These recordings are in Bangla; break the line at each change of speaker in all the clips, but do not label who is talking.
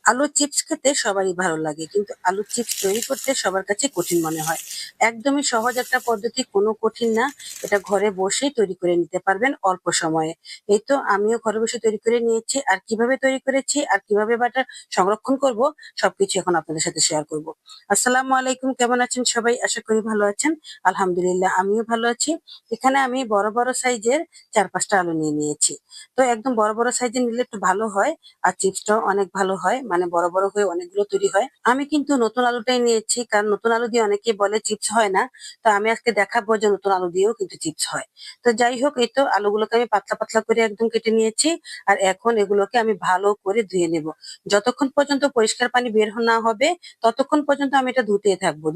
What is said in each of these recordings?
আলুর চিপস খেতে সবারই ভালো লাগে, কিন্তু আলুর চিপস তৈরি করতে সবার কাছে কঠিন মনে হয়। একদমই সহজ একটা পদ্ধতি, কোনো কঠিন না। এটা ঘরে বসেই তৈরি করে নিতে পারবেন অল্প সময়ে। এই তো আমিও ঘরে বসে তৈরি করে নিয়েছি, আর কিভাবে তৈরি করেছি আর কিভাবে বাটা সংরক্ষণ করব সবকিছু এখন আপনাদের সাথে শেয়ার করব। আসসালামু আলাইকুম, কেমন আছেন সবাই? আশা করি ভালো আছেন। আলহামদুলিল্লাহ, আমিও ভালো আছি। এখানে আমি বড় বড় সাইজের 4-5টা আলু নিয়ে নিয়েছি। তো একদম বড় বড় সাইজের নিলে একটু ভালো হয়, আর চিপসটাও অনেক ভালো হয়, মানে বড় বড় হয়ে অনেকগুলো তৈরি হয়। আমি কিন্তু নতুন আলুটাই নিয়েছি, কারণ নতুন আলু দিয়ে অনেকে বলে চিপস হয় না। তো আমি আজকে দেখাবো যে নতুন আলু দিয়েও কিন্তু চিপস হয়। তো যাই হোক, এই তো আলুগুলোকে আমি পাতলা পাতলা করে একদম কেটে নিয়েছি। আর এখন এগুলোকে আমি ভালো করে ধুয়ে নেব। যতক্ষণ পর্যন্ত পরিষ্কার পানি বের না হবে, ততক্ষণ পর্যন্ত আমি এটা ধুতে থাকবো।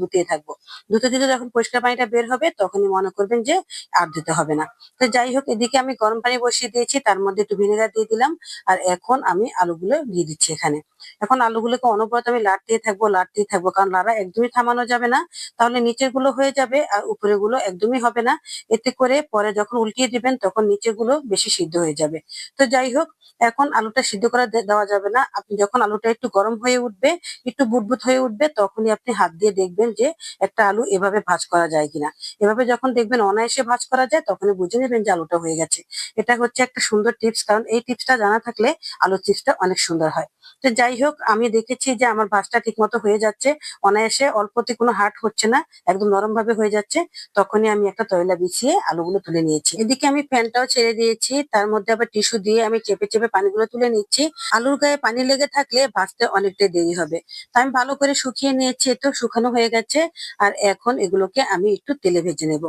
ধুতে ধুতে যখন পরিষ্কার পানিটা বের হবে, তখনই মনে করবেন যে আর ধুতে হবে না। তো যাই হোক, এদিকে আমি গরম পানি বসিয়ে দিয়েছি, তার মধ্যে একটু ভিনেগার দিয়ে দিলাম। আর এখন আমি আলুগুলো দিয়ে দিচ্ছি এখানে। এখন আলুগুলোকে অনবরত আমি লাড়তেই থাকবো, কারণ লাড়া একদমই থামানো যাবে না। তাহলে নিচের গুলো হয়ে যাবে আর উপরের গুলো একদমই হবে না। এতে করে পরে যখন উল্টিয়ে দিবেন, তখন নিচের গুলো বেশি সিদ্ধ হয়ে যাবে। তো যাই হোক, এখন আলুটা সিদ্ধ করে দেওয়া যাবে না। আপনি যখন আলুটা একটু গরম হয়ে উঠবে, একটু বুদবুদ হয়ে উঠবে, তখনই আপনি হাত দিয়ে দেখবেন যে একটা আলু এভাবে ভাঁজ করা যায় কিনা। এভাবে যখন দেখবেন অনায়াসে ভাঁজ করা যায়, তখনই বুঝে নেবেন যে আলুটা হয়ে গেছে। এটা হচ্ছে একটা সুন্দর টিপস, কারণ এই টিপসটা জানা থাকলে আলুর চিপসটা অনেক সুন্দর হয়। তো যাই হোক, আমি দেখেছি যে আমার ভাঁজটা ঠিক মতো হয়ে যাচ্ছে। অনায়াসে, অল্পতে কোনো হার্ড হচ্ছে না, একদম নরম ভাবে হয়ে যাচ্ছে। তখনই আমি একটা তয়লা বিছিয়ে আলুগুলো তুলে নিয়েছি। এদিকে আমি ফ্যানটাও ছেড়ে দিয়েছি, তার মধ্যে আবার টিস্যু দিয়ে আমি চেপে চেপে পানিগুলো তুলে নিচ্ছি। আলুর গায়ে পানি লেগে থাকলে ভাজতে অনেকটাই দেরি হবে। তো আমি ভালো করে শুকিয়ে নিয়েছি, তো শুকানো হয়ে গেছে। আর এখন এগুলোকে আমি একটু তেলে ভেজে নেব।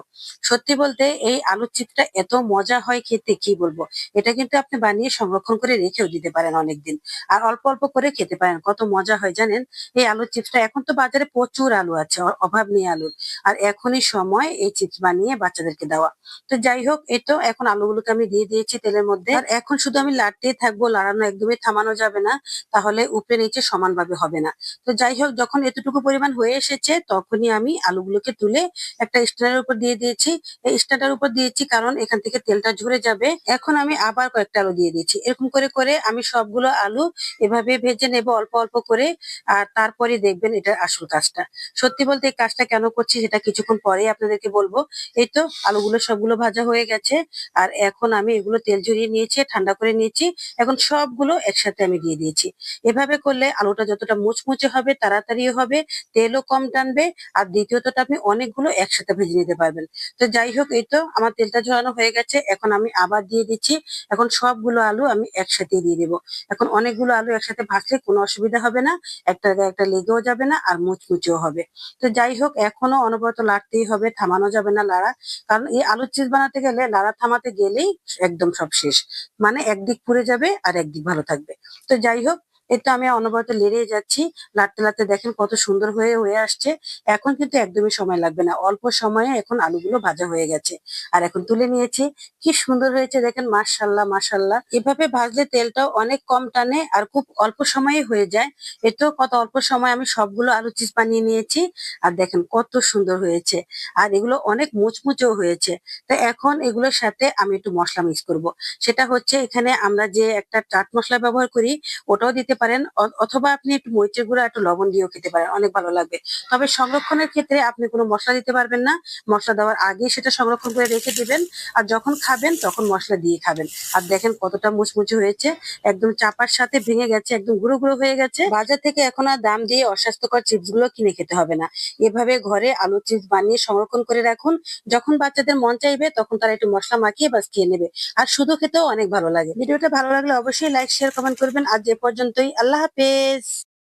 সত্যি বলতে এই আলুর চিপসটা এত মজা হয় খেতে, কি বলবো। এটা কিন্তু আপনি বানিয়ে সংরক্ষণ করে রেখেও দিতে পারেন অনেকদিন। আর অল্প অল্প করে খেতে পারেন, কত মজা হয় জানেন এই আলুর চিপসটা। এখন তো বাজারে প্রচুর আলু আছে, অভাব নেই আলুর। আর এখনই সময় এই চিপস বানিয়ে বাচ্চাদেরকে দেওয়া। তো যাই হোক, এই তো এখন আলুগুলোকে আমি দিয়ে দিয়েছি তেলের মধ্যে। আর এখন শুধু আমি লাড়তেই থাকবো, লাড়ানো একদমই থামানো যাবে না। তাহলে উপরে নিচে সমানভাবে হবে না। তো যাই হোক, যখন এতটুকু পরিমাণ হয়ে এসেছে, তখনই আমি আলুগুলোকে তুলে একটা স্ট্যান্ডের উপর দিয়ে দিয়েছি। এই স্ট্যান্ডের উপর দিয়েছি কারণ এখান থেকে তেলটা ঝরে যাবে। এখন আমি আবার কয়েকটা আলু দিয়ে দিচ্ছি। এরকম করে করে আমি সবগুলো আলু এভাবে ভেজে নেব অল্প অল্প করে। আর তারপরে দেখবেন এটার আসল কাজটা। সত্যি বলতে এই কাজটা কেন করছি সেটা কিছুক্ষণ পরেই আপনাদেরকে বলবো। এই তো আলুগুলো সবগুলো ভাজা হয়ে গেছে। আর এখন আমি এগুলো তেল ঝরিয়ে নিয়েছি, ঠান্ডা করে নিয়েছি। এখন সবগুলো একসাথে আমি দিয়ে দিয়েছি। এভাবে করলে আলুটা যতটা মুচমুচে হবে, তাড়াতাড়িও হবে, তেলও কম টানবে। আর দ্বিতীয়তটা আপনি অনেকগুলো একসাথে ভেজে নিতে পারবেন। তো যাই হোক, এই তো আমার তেলটা ঝরানো হয়ে গেছে। এখন আমি আবার দিয়ে দিচ্ছি। এখন সবগুলো আলু আমি একসাথে দিয়ে দেবো। এখন অনেকগুলো আলু একসাথে ভাজলে কোনো অসুবিধা হবে না। একটা গায়ে একটা লেগেও যাবে না, আর মুচমুচেও হবে। তো যাই হোক, এখনো অনবরত লাড়তেই হবে, থামানো যাবে না লাড়া। কারণ এই আলুর চিপস বানাতে গেলে লাড়া থামাতে গেলেই একদম সব শেষ। মানে একদিক পুড়ে যাবে আর একদিক ভালো থাকবে। তো যাই হোক, এই তো আমি অনবরত লেড়েই যাচ্ছি। লাড়তে লাড়তে দেখেন কত সুন্দর হয়ে হয়ে আসছে। এখন কিন্তু একদমই সময় লাগবে না, অল্প সময়ে এখন আলুগুলো ভাজা হয়ে গেছে। আর এখন তুলে নিয়েছি। কি সুন্দর হয়েছে দেখেন, মাশাআল্লাহ মাশাআল্লাহ। এভাবে ভাজলে তেলটাও অনেক কম টানে আর খুব অল্প সময়ে হয়ে যায়। এতো কত অল্প সময় আমি সবগুলো আলু চিপস বানিয়ে নিয়েছি। আর দেখেন কত সুন্দর হয়েছে। আর এগুলো অনেক মুচমুচেও হয়েছে। তো এখন এগুলোর সাথে আমি একটু মশলা মিক্স করব। সেটা হচ্ছে, এখানে আমরা যে একটা চাট মসলা ব্যবহার করি, ওটাও দিতে পারেন। অথবা আপনি একটু মরিচের গুঁড়া, একটু লবণ দিয়েও খেতে পারেন, অনেক ভালো লাগবে। তবে সংরক্ষণের ক্ষেত্রে আপনি কোনো মসলা দিতে পারবেন না। মসলা দেওয়ার আগে সেটা সংরক্ষণ করে রেখে দিবেন। আর যখন খাবেন তখন মসলা দিয়ে খাবেন। আর দেখেন কতটা মুচমুচে হয়েছে। একদম চাপার সাথে ভেঙে গেছে, একদম গুঁড়ো গুঁড়ো হয়ে গেছে। বাজার থেকে এখন আর দাম দিয়ে অস্বাস্থ্যকর চিপস গুলো কিনে খেতে হবে না। এভাবে ঘরে আলু চিপস বানিয়ে সংরক্ষণ করে রাখুন। যখন বাচ্চাদের মন চাইবে, তখন তারা একটু মসলা মাখিয়ে বাস খেয়ে নেবে। আর শুধু খেতেও অনেক ভালো লাগে। ভিডিওটা ভালো লাগলে অবশ্যই লাইক শেয়ার কমেন্ট করবেন। আজ এ পর্যন্তই, আল্লাহ হাফেজ।